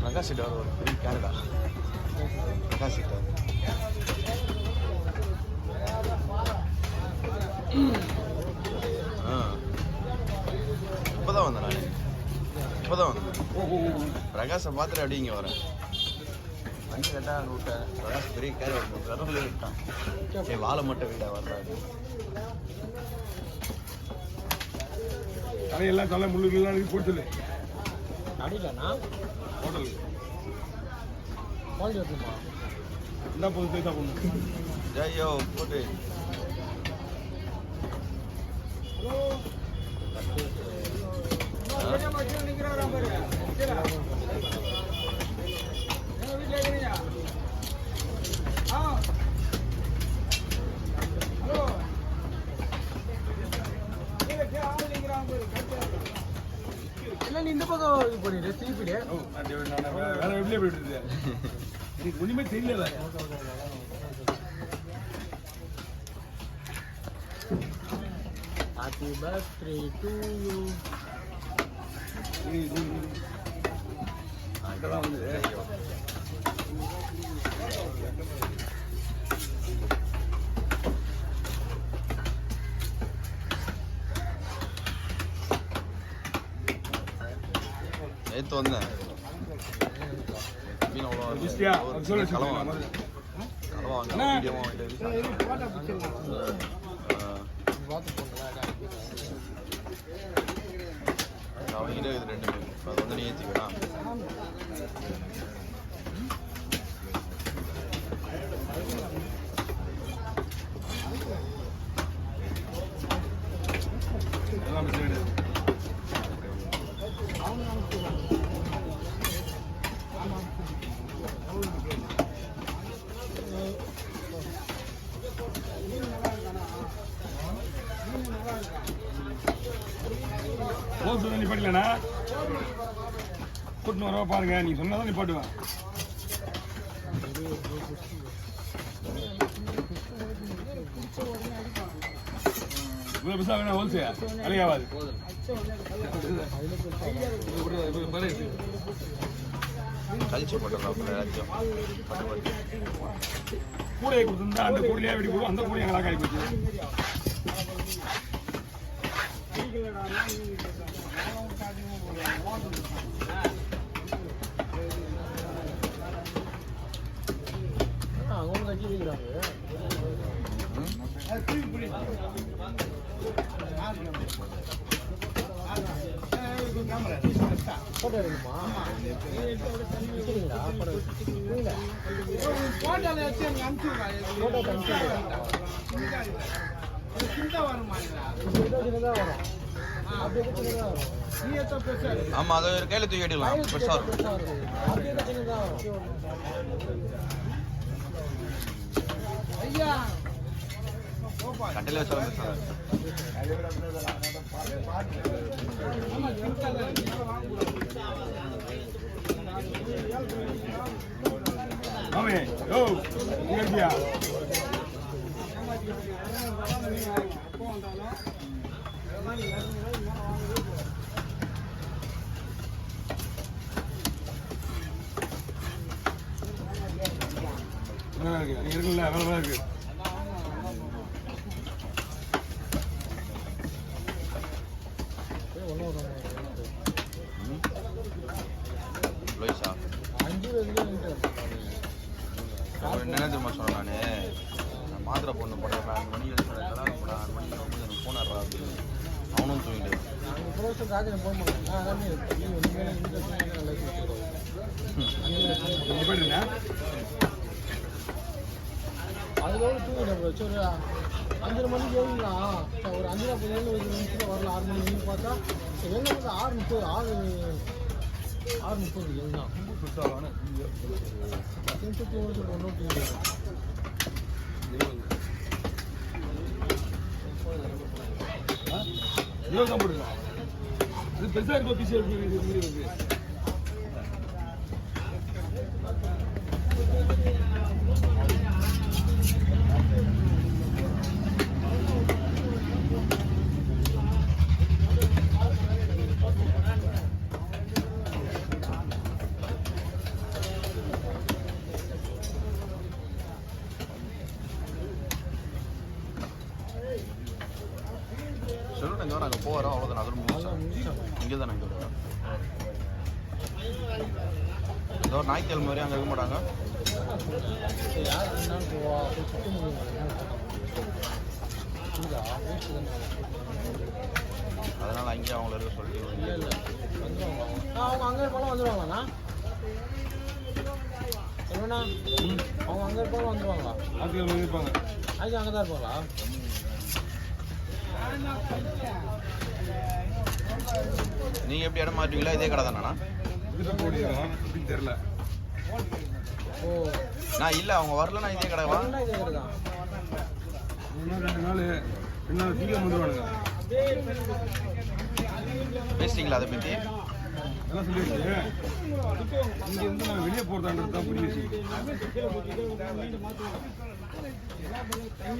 பிரகாஷிட்ட ஒரு பெரிய கேரடா பிரகாஷிட்ட இப்போதான் வந்தேன் நான் இப்போதான் வந்தேன் பிரகாஷை பார்த்துட்டு அப்படியே இங்கே வரேன் வண்டி கரெக்டாக அங்கே விட்டேன் பிரகாஷ் பெரிய கேர் கடவுளே விட்டான் சரி வாழை மட்டும் வீடா வர்றாரு கடையெல்லாம் தலை முள்ளுகள்லாம் கொடுத்துரு அடிக்கண்ணா ஹோட்டல் குவாலிட்டி இருக்குமா என்ன போது பேசா போகணும் ஜெயோ போட்டு இல்லை நீ இந்த பக்கம் இது பண்ணிடு திருப்பிடு வேற எப்படியே போயிட்டு எனக்கு ஒன்றுமே தெரியல ஹாப்பி பர்த்டே டு யூ அங்கதான் வந்து நேற்று வந்தேன் மீன் அவ்வளோ களவாங்க அவங்ககிட்ட இது 2 மீன் அது வந்து நீ ஏற்றிக்கலாம் நிப்பாட்டலண்ணா கூட்டின்னு வரவா பாருங்க நீ சொன்னாதான் நிப்பாட்டுவேன் இவ்வளோ பெருசாக வேணா ஹோல்சே அலையாவாது கழிச்சு போட்டுடலாம் கூடையை கொடுத்துருந்தா அந்த கூடையிலே வெடி போடும் அந்த கூடையை எங்களா காய் போச்சு அவங்க கட்டிக்கிறாங்க போட்டோ எடுக்குமா ஆமா அதை ஒரு கையில தூக்கி அடிக்கலாம் பெருசா இருக்கும் கட்டையில வச்சாலும் மாமே ஓ இங்க இருக்கியா இருக்குல்ல வேலை இருக்கு என்ன தெரியுமா சொன்னேன் நான் மாத்திரை பொண்ணு போடுறேன் 2 மணி எழுதுறேன் 6 மணிக்கு வந்து எனக்கு ஃபோன் ஆடுறா அப்படின்னு அவனும் தூங்கிட்டு அதோட தூங்கிட்டேன் சரி 5:30 மணிக்கு எழுதிக்கலாம் ஒரு 5:40 நிமிஷத்தில் வரல 6 மணி எழுதி பார்த்தா என்ன வந்து 6:30 எழுதான் 10 நிமிஷத்துக்கு ஒன்று தூங்கிட்டேன் தான் போட்டுக்கலாம் இது பெருசா இருக்கும் பீஸ் இருக்கு. சொல்லுங்க இங்கே நாங்கள் போகிறோம் அவ்வளோதான். அது முடிச்சோம் இங்கே தானே இங்கே வரோம். ஏதோ ஒரு ஞாயிற்றுக்கிழமை மாதிரி அங்கே இருக்க மாட்டாங்க. யார் வேணாலும் போவா போய் சுத்த முடியும். அதனால அங்கேயே அவங்கள இருக்க சொல்லி இல்லை இல்லை வந்துடுவாங்க. அவங்க அங்கே இருப்பாலும் வந்துடுவாங்கண்ணா. சொல்லுண்ணா அவங்க அங்கே இருப்பாலும் வந்துடுவாங்களா? ஆட்கள் இருப்பாங்க. அதுக்கு அங்கே தான் இருப்பாங்களா? நீங்கள் எப்படி இடம் மாட்டுவீங்களா? இதே கடை தானேண்ணா? தெரியல. ஓ நான் இல்லை அவங்க வரலன்னா இதே கடை வா. இதே கடை தான். 2 நாள் திங்கள் வந்துடுவானுங்க. பேசிட்டீங்களா அதை பற்றி? அதெல்லாம் சொல்லிடுச்சு. இங்கே இருந்து நான் வெளியே போகிறதான்றது தான் புரிய வச்சு.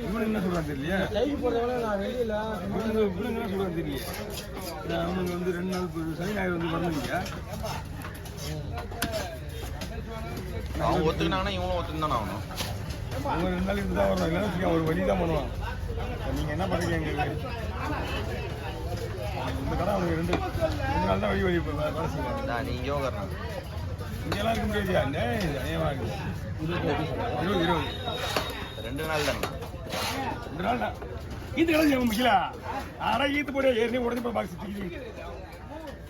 இவனுக்கு என்ன சொல்கிறான்னு தெரியலையே. கைக்கு போகிறத நான் வெளியில் இவனுக்கு என்ன சொல்கிறான்னு தெரியலையே. அவனுக்கு வந்து 2 நாள் சனி ஞாயிறு வந்து வரணுங்க. அவங்க ஒத்துக்கினாங்கன்னா இவங்களும் ஒத்துக்கினானே ஆகணும். அவங்க 2 நாள் இருந்து தான் வரணும். இல்லைன்னா ஒரு வழி தான் பண்ணுவான். நீங்கள் என்ன பண்ணுறீங்க எங்களுக்கு? இந்த கடை அவனுக்கு 2 நாள் தான் வழி வேலை செய்வாங்க. நீ இங்கே உட்காரணும். இங்கெல்லாம் இருக்க முடியாதுயா. அநியாயமாக இருக்குது. 20 2 நாள் தானே? 2 நாள் தான். ஈத்து கடை செய்ய முக்கிய. ஆனால் ஈத்து போட ஏற்கனவே உடனே போய் பாக்ஸ் தூக்கி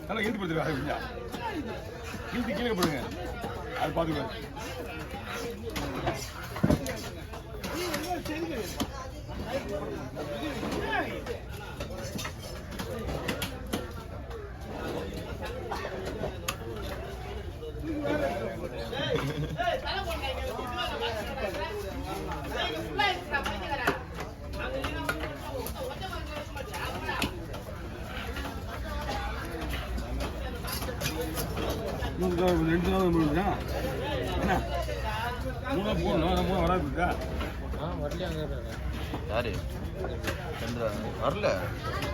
நல்லா ஈத்து போடுத்துருவாங்க. இல்லையா ஈத்து கீழே போடுங்க. அது பார்த்துக்குவாரு. ரெண்டு நாள் முடிஞ்சா என்ன 3 போகணும். 3 வராதுக்கா? வரலையே அங்கே இருக்காங்க. யாரு வரல?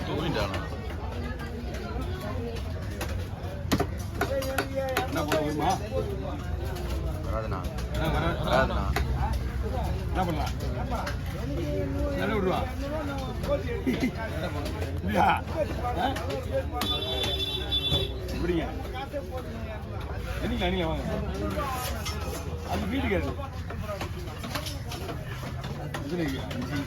தூங்கிட்டானா? என்ன பண்ணுமா? வராதுண்ணா வராதுண்ணா. வராதுண்ணா. என்ன பண்ணலாம்? நல்ல விடுவா இல்லையா? இப்படிங்க என்னைக்கு நீங்கள் வாங்க. அது வீட்டுக்கு அது இதில் 5